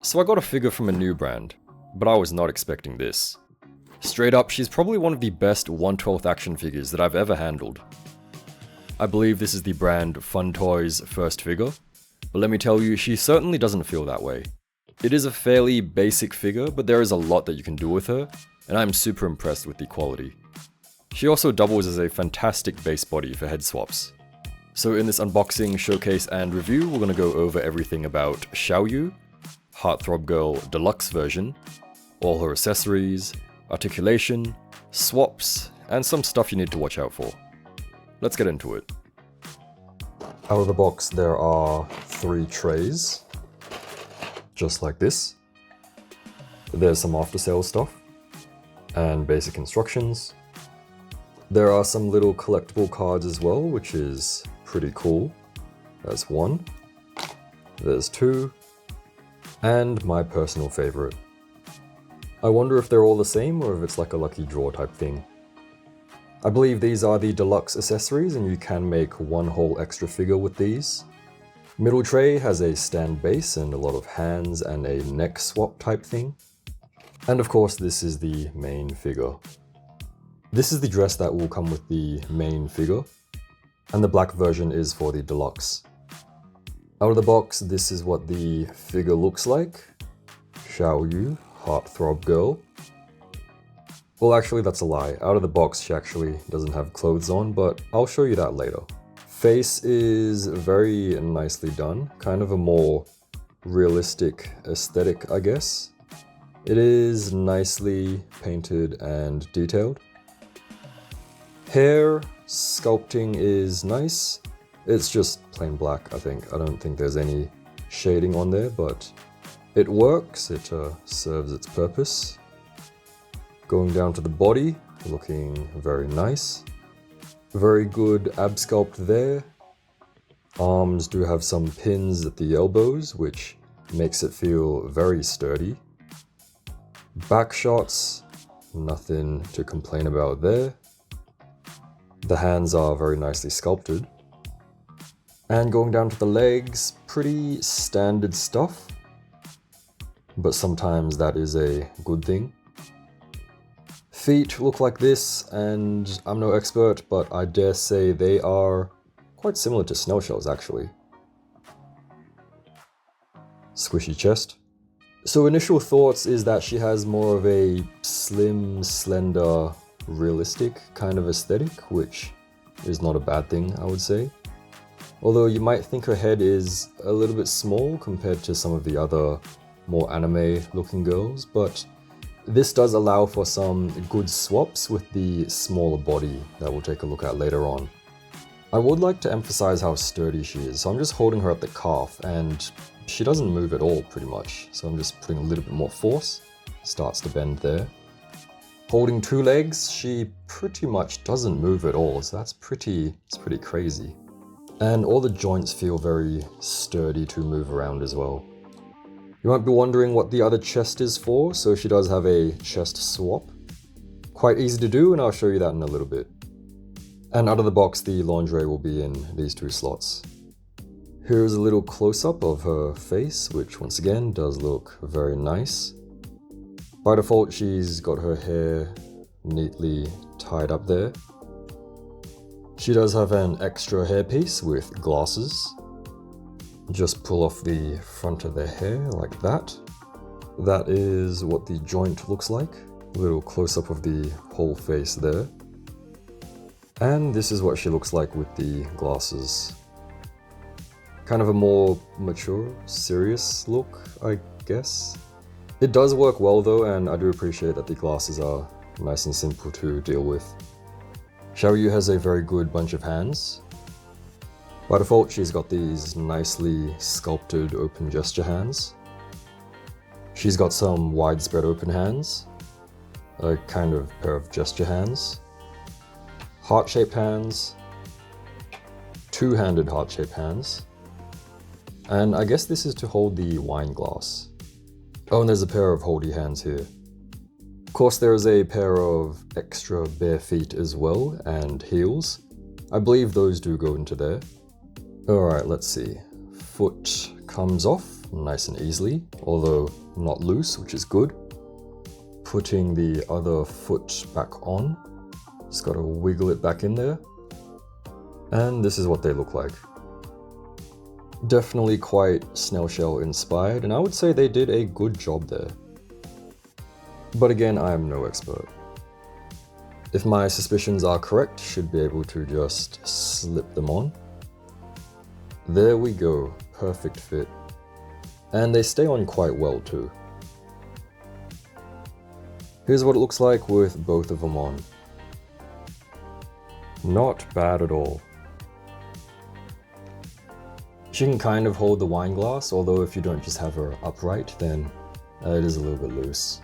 So I got a figure from a new brand, but I was not expecting this. Straight up, she's probably one of the best 1/12 action figures that I've ever handled. I believe this is the brand Fun Toys' first figure, but let me tell you, she certainly doesn't feel that way. It is a fairly basic figure, but there is a lot that you can do with her, and I'm super impressed with the quality. She also doubles as a fantastic base body for head swaps. So in this unboxing, showcase, and review, we're going to go over everything about Xiao Yue, Heart Throb Girl Deluxe version, all her accessories, articulation, swaps, and some stuff you need to watch out for. Let's get into it. Out of the box there are 3 trays, just like this. There's some after sale stuff, and basic instructions. There are some little collectible cards as well, which is pretty cool. There's 1, there's 2, and my personal favorite. I wonder if they're all the same or if it's like a lucky draw type thing. I believe these are the Deluxe Accessories and you can make 1 whole extra figure with these. Middle tray has a stand base and a lot of hands and a neck swap type thing. And of course this is the main figure. This is the dress that will come with the main figure, and the black version is for the Deluxe. Out of the box, this is what the figure looks like. Xiao Yue, Heart Throb Girl. Well, actually that's a lie. Out of the box she actually doesn't have clothes on, but I'll show you that later. Face is very nicely done, kind of a more realistic aesthetic, I guess. It is nicely painted and detailed. Hair sculpting is nice. It's just plain black, I think. I don't think there's any shading on there, but it works. It serves its purpose. Going down to the body, looking very nice. Very good ab sculpt there. Arms do have some pins at the elbows, which makes it feel very sturdy. Back shots, nothing to complain about there. The hands are very nicely sculpted. And going down to the legs, pretty standard stuff. But sometimes that is a good thing. Feet look like this, and I'm no expert, but I dare say they are quite similar to Snail Shells actually. Squishy chest. So initial thoughts is that she has more of a slim, slender, realistic kind of aesthetic, which is not a bad thing, I would say. Although you might think her head is a little bit small compared to some of the other more anime looking girls, but this does allow for some good swaps with the smaller body that we'll take a look at later on. I would like to emphasize how sturdy she is, so I'm just holding her at the calf and she doesn't move at all pretty much, so I'm just putting a little bit more force. Starts to bend there. Holding 2 legs, she pretty much doesn't move at all, so it's pretty crazy. And all the joints feel very sturdy to move around as well. You might be wondering what the other chest is for, so she does have a chest swap. Quite easy to do, and I'll show you that in a little bit. And out of the box, the lingerie will be in these 2 slots. Here's a little close-up of her face, which once again does look very nice. By default, she's got her hair neatly tied up there. She does have an extra hairpiece with glasses. Just pull off the front of the hair like that. That is what the joint looks like. A little close-up of the whole face there. And this is what she looks like with the glasses. Kind of a more mature, serious look, I guess. It does work well though, and I do appreciate that the glasses are nice and simple to deal with. Xiao Yue has a very good bunch of hands. By default, she's got these nicely sculpted open gesture hands. She's got some widespread open hands, a kind of pair of gesture hands, heart-shaped hands, 2-handed heart-shaped hands, and I guess this is to hold the wine glass. Oh, and there's a pair of holdy hands here. Of course, there is a pair of extra bare feet as well, and heels. I believe those do go into there. Alright, let's see. Foot comes off. nice and easily, although not loose, which is good. Putting the other foot back on, just gotta wiggle it back in there. And this is what they look like. Definitely quite Snail Shell inspired, and I would say they did a good job there. But again, I am no expert. If my suspicions are correct, should be able to just slip them on. There we go, perfect fit. And they stay on quite well too. Here's what it looks like with both of them on. Not bad at all. She can kind of hold the wine glass, although if you don't just have her upright, then it is a little bit loose.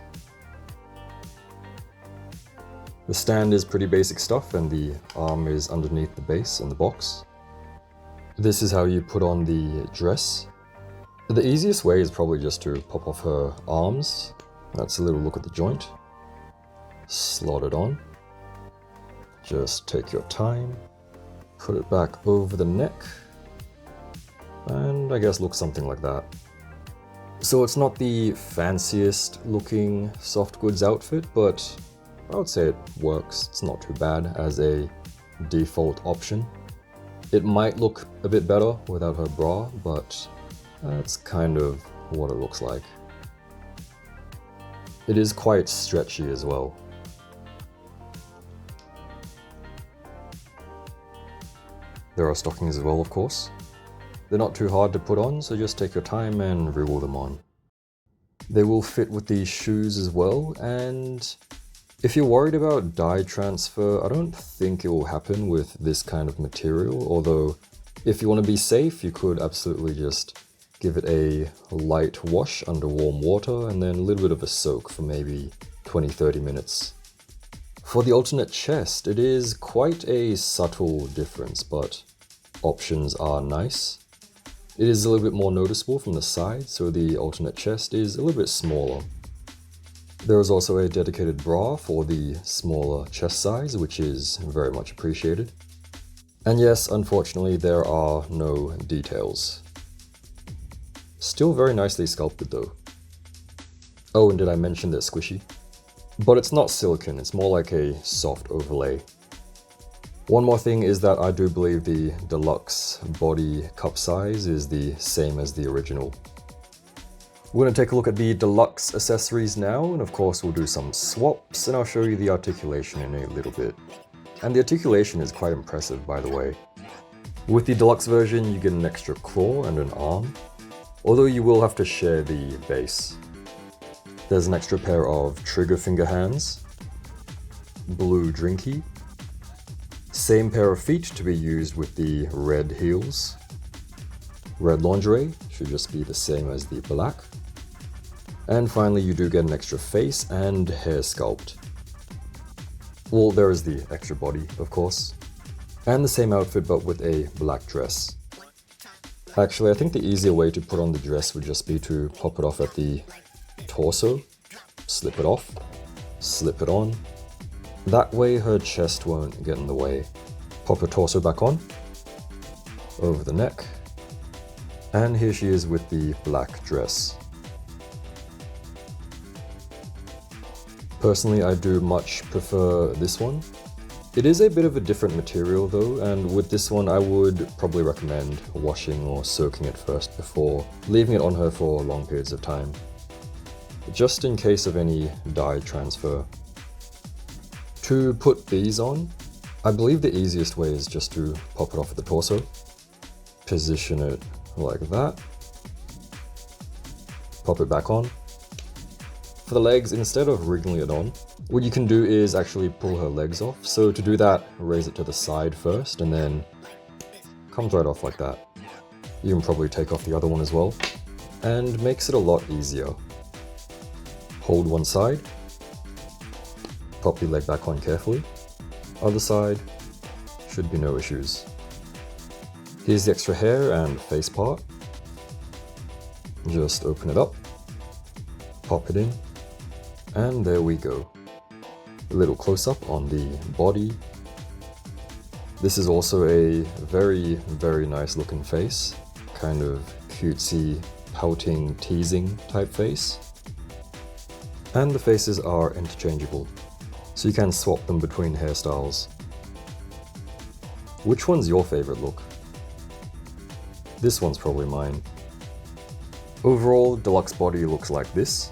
The stand is pretty basic stuff, and the arm is underneath the base in the box. This is how you put on the dress. The easiest way is probably just to pop off her arms. That's a little look at the joint. Slot it on. Just take your time. Put it back over the neck. And I guess look something like that. So it's not the fanciest looking soft goods outfit, but I would say it works. It's not too bad as a default option. It might look a bit better without her bra, but that's kind of what it looks like. It is quite stretchy as well. There are stockings as well, of course. They're not too hard to put on, so just take your time and wriggle them on. They will fit with these shoes as well, and if you're worried about dye transfer, I don't think it will happen with this kind of material, although if you want to be safe, you could absolutely just give it a light wash under warm water and then a little bit of a soak for maybe 20-30 minutes. For the alternate chest, it is quite a subtle difference, but options are nice. It is a little bit more noticeable from the side, so the alternate chest is a little bit smaller. There is also a dedicated bra for the smaller chest size, which is very much appreciated. And yes, unfortunately, there are no details. Still very nicely sculpted though. Oh, and did I mention they're squishy? But it's not silicone, it's more like a soft overlay. One more thing is that I do believe the deluxe body cup size is the same as the original. We're going to take a look at the deluxe accessories now, and of course we'll do some swaps, and I'll show you the articulation in a little bit. And the articulation is quite impressive, by the way. With the deluxe version, you get an extra claw and an arm, although you will have to share the base. There's an extra pair of trigger finger hands, blue drinky, same pair of feet to be used with the red heels, red lingerie, should just be the same as the black. And finally, you do get an extra face and hair sculpt. Well, there is the extra body, of course. And the same outfit, but with a black dress. Actually, I think the easier way to put on the dress would just be to pop it off at the torso, slip it off, slip it on. That way her chest won't get in the way. Pop her torso back on, over the neck. And here she is with the black dress. Personally, I do much prefer this one. It is a bit of a different material though, and with this one I would probably recommend washing or soaking it first before leaving it on her for long periods of time, just in case of any dye transfer. To put these on, I believe the easiest way is just to pop it off at the torso, position it like that, pop it back on. For the legs, instead of wriggling it on, what you can do is actually pull her legs off. So to do that, raise it to the side first and then comes right off like that. You can probably take off the other one as well, and makes it a lot easier. Hold one side, pop your leg back on carefully. Other side, should be no issues. Here's the extra hair and face part. Just open it up, pop it in, and there we go. A little close-up on the body. This is also a very, very nice looking face. Kind of cutesy pouting, teasing type face. And the faces are interchangeable, so you can swap them between hairstyles. Which one's your favorite look? This one's probably mine. Overall, deluxe body looks like this.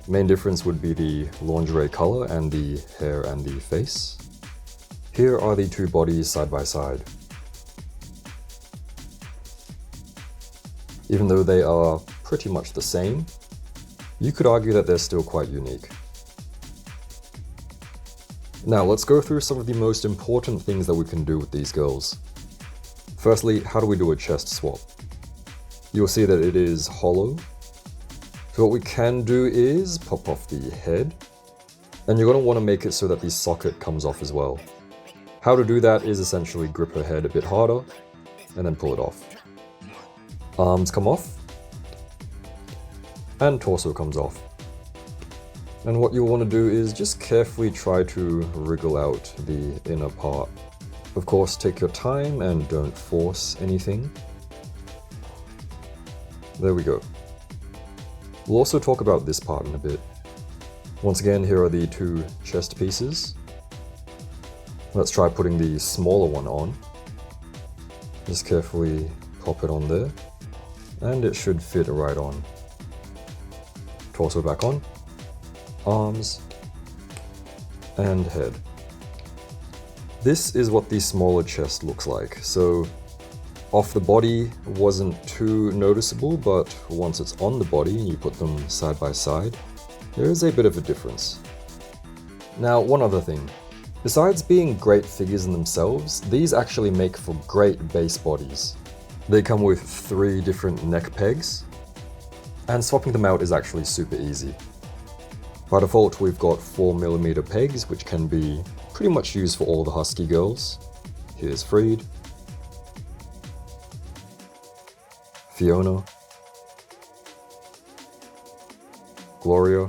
Main difference would be the lingerie color and the hair and the face. Here are the two bodies side by side. Even though they are pretty much the same, you could argue that they're still quite unique. Now let's go through some of the most important things that we can do with these girls. Firstly, how do we do a chest swap? You'll see that it is hollow. So what we can do is pop off the head, and you're going to want to make it so that the socket comes off as well. How to do that is essentially grip her head a bit harder, and then pull it off. Arms come off, and torso comes off. And what you'll want to do is just carefully try to wriggle out the inner part. Of course, take your time and don't force anything. There we go. We'll also talk about this part in a bit. Once again, here are the two chest pieces. Let's try putting the smaller one on. Just carefully pop it on there, and it should fit right on. Torso back on, arms, and head. This is what the smaller chest looks like. So off the body wasn't too noticeable, but once it's on the body and you put them side by side, there is a bit of a difference. Now, one other thing. Besides being great figures in themselves, these actually make for great base bodies. They come with 3 different neck pegs, and swapping them out is actually super easy. By default, we've got 4mm pegs, which can be pretty much used for all the Husky girls. Here's Freed, Fiona, Gloria,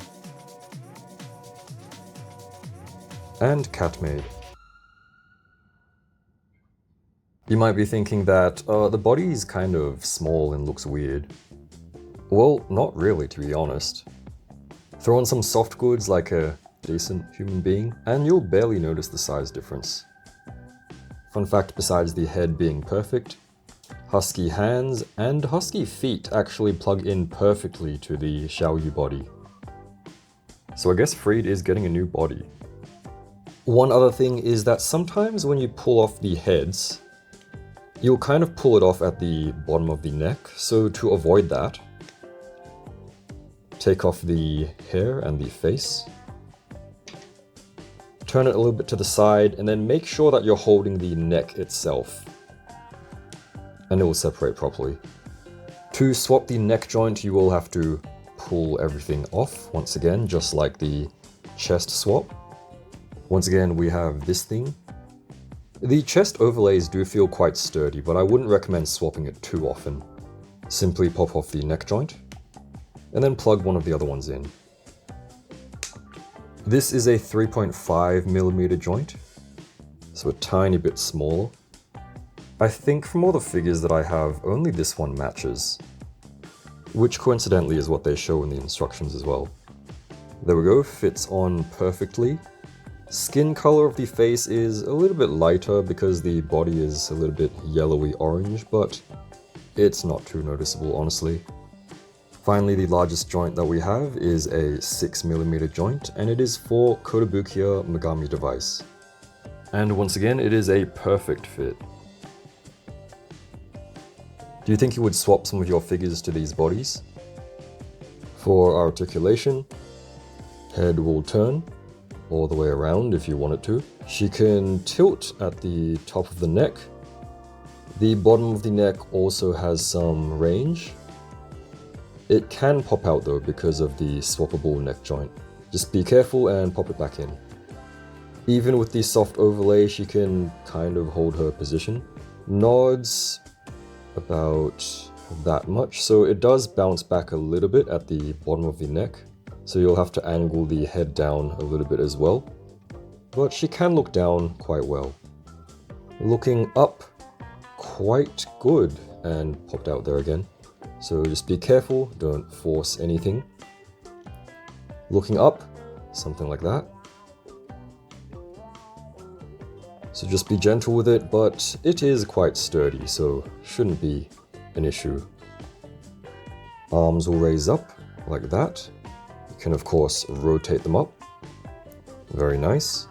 and Catmaid. You might be thinking that the body is kind of small and looks weird. Well, not really, to be honest. Throw on some soft goods like a decent human being, and you'll barely notice the size difference. Fun fact, besides the head being perfect, Husky hands and Husky feet actually plug in perfectly to the Xiao Yue body. So I guess Freed is getting a new body. One other thing is that sometimes when you pull off the heads, you'll kind of pull it off at the bottom of the neck, so to avoid that, take off the hair and the face, turn it a little bit to the side, and then make sure that you're holding the neck itself, and it will separate properly. To swap the neck joint, you will have to pull everything off once again, just like the chest swap. Once again, we have this thing. The chest overlays do feel quite sturdy, but I wouldn't recommend swapping it too often. Simply pop off the neck joint, and then plug one of the other ones in. This is a 3.5mm joint, so a tiny bit smaller. I think from all the figures that I have, only this one matches, which coincidentally is what they show in the instructions as well. There we go, fits on perfectly. Skin color of the face is a little bit lighter because the body is a little bit yellowy orange, but it's not too noticeable, honestly. Finally, the largest joint that we have is a 6mm joint, and it is for Kotobukiya Megami device. And once again, it is a perfect fit. Do you think you would swap some of your figures to these bodies? For articulation, head will turn all the way around if you want it to. She can tilt at the top of the neck. The bottom of the neck also has some range. It can pop out though because of the swappable neck joint. Just be careful and pop it back in. Even with the soft overlay, she can kind of hold her position. Nods about that much, so it does bounce back a little bit at the bottom of the neck, so you'll have to angle the head down a little bit as well. But she can look down quite well. Looking up, quite good, and popped out there again. So just be careful, don't force anything. Looking up, something like that. So just be gentle with it, but it is quite sturdy, so shouldn't be an issue. Arms will raise up like that. You can of course rotate them up. Very nice.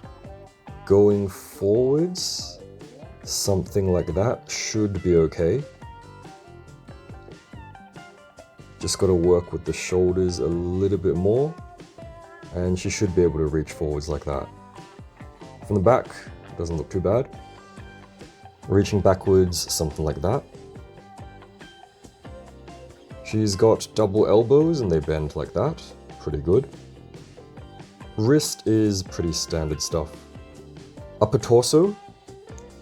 Going forwards, something like that should be okay. Just got to work with the shoulders a little bit more, and she should be able to reach forwards like that. From the back, doesn't look too bad. Reaching backwards, something like that. She's got double elbows and they bend like that. Pretty good. Wrist is pretty standard stuff. Upper torso,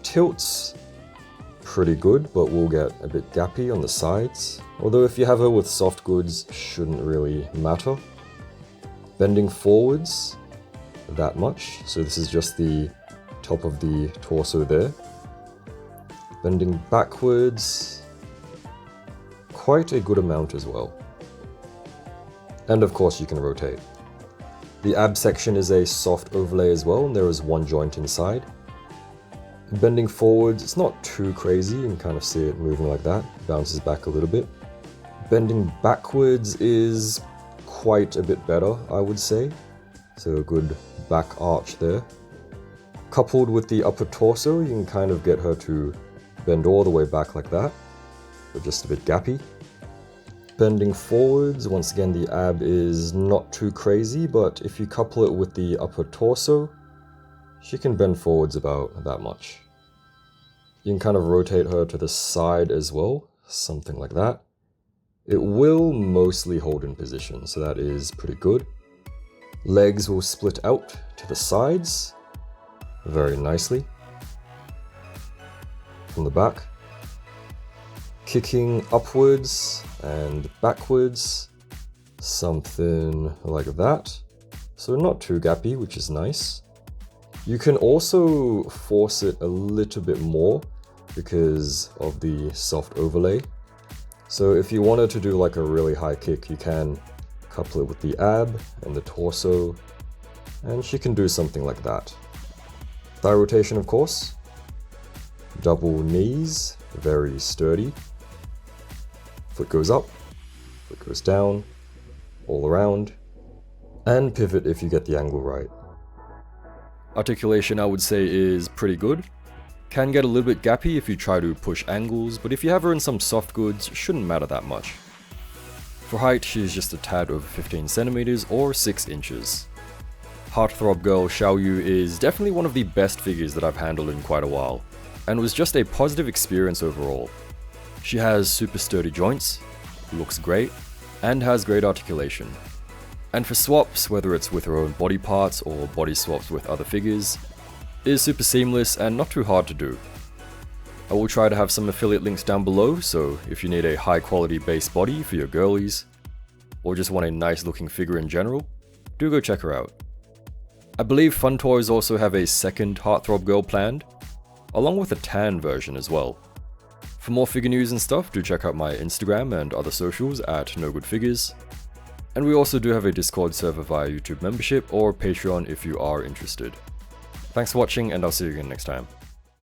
tilts, pretty good, but will get a bit gappy on the sides. Although if you have her with soft goods, shouldn't really matter. Bending forwards, that much. So this is just the top of the torso there. Bending backwards, quite a good amount as well. And of course you can rotate. The ab section is a soft overlay as well, and there is one joint inside. Bending forwards, it's not too crazy, you can kind of see it moving like that, bounces back a little bit. Bending backwards is quite a bit better, I would say. So a good back arch there. Coupled with the upper torso, you can kind of get her to bend all the way back like that, but just a bit gappy. Bending forwards, once again the ab is not too crazy, but if you couple it with the upper torso, she can bend forwards about that much. You can kind of rotate her to the side as well, something like that. It will mostly hold in position, so that is pretty good. Legs will split out to the sides, very nicely. From the back. Kicking upwards and backwards, something like that. So not too gappy, which is nice. You can also force it a little bit more because of the soft overlay. So if you wanted to do like a really high kick, you can couple it with the ab and the torso, and she can do something like that. Thigh rotation, of course. Double knees, very sturdy. Foot goes up, foot goes down, all around, and pivot if you get the angle right. Articulation, I would say, is pretty good. Can get a little bit gappy if you try to push angles, but if you have her in some soft goods, shouldn't matter that much. For height, she's just a tad over 15 centimeters or 6 inches. Heart Throb Girl Xiao Yue is definitely one of the best figures that I've handled in quite a while, and was just a positive experience overall. She has super sturdy joints, looks great, and has great articulation. And for swaps, whether it's with her own body parts or body swaps with other figures, is super seamless and not too hard to do. I will try to have some affiliate links down below, so if you need a high quality base body for your girlies, or just want a nice looking figure in general, do go check her out. I believe Fun Toys also have a second Heart Throb Girl planned, along with a tan version as well. For more figure news and stuff, do check out my Instagram and other socials at NoGoodFigures. And we also do have a Discord server via YouTube membership or Patreon if you are interested. Thanks for watching, and I'll see you again next time.